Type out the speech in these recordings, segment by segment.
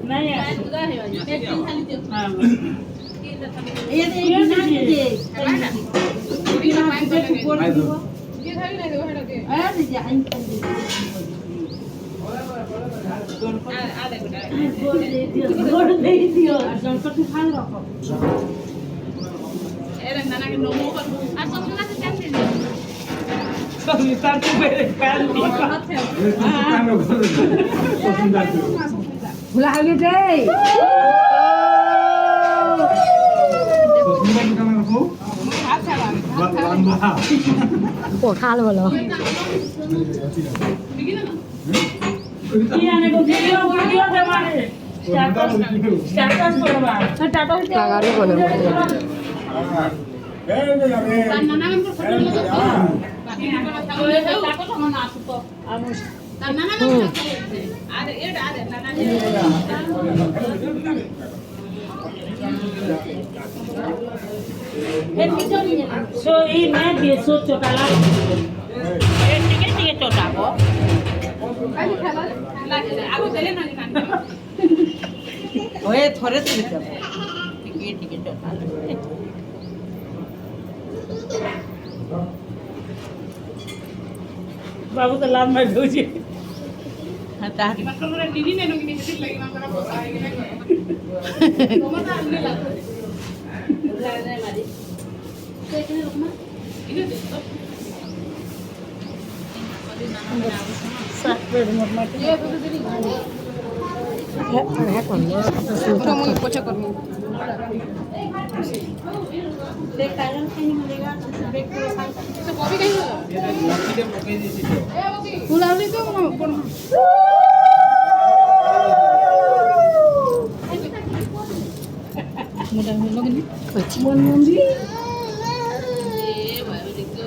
नहीं है ये của khá luôn rồi so ini dia so छोटा लाग ये टिके छोटा को आगे खाला आगे चले ना ओए थोड़े से टिके छोटा बाबू तो लाभ में दो जी हां ताकि मतलब मेरा दीदी ने लोग नहीं लगी ना मेरा बोला है कि तो मत आने लगा लगने वाली तो इतने रुकना इन्हें दे दो सॉफ्टवेयर मोड में ये तो दे नहीं है कौन है तो मुझे पूछा करूं देख काजल कहीं मिलेगा ब्रेक करो तो कॉपी कहीं होगा फुलावली तो mudah logo ni mon mondi eh baru dikku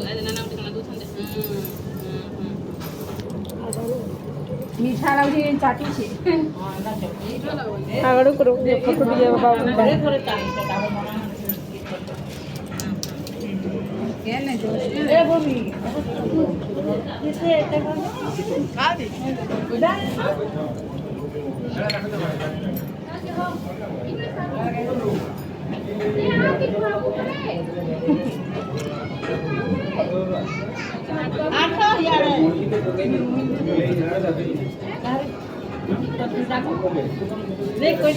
ada nanam di sana tu sande मीठा लाग जे चाटी छे हां ना मीठा लाग आगड़ करो फोटो दिया बाबा थोड़े थोड़े चाटी से डाबो बना के ने जो ए बोली जैसे देखो खा दे उड़ा कोई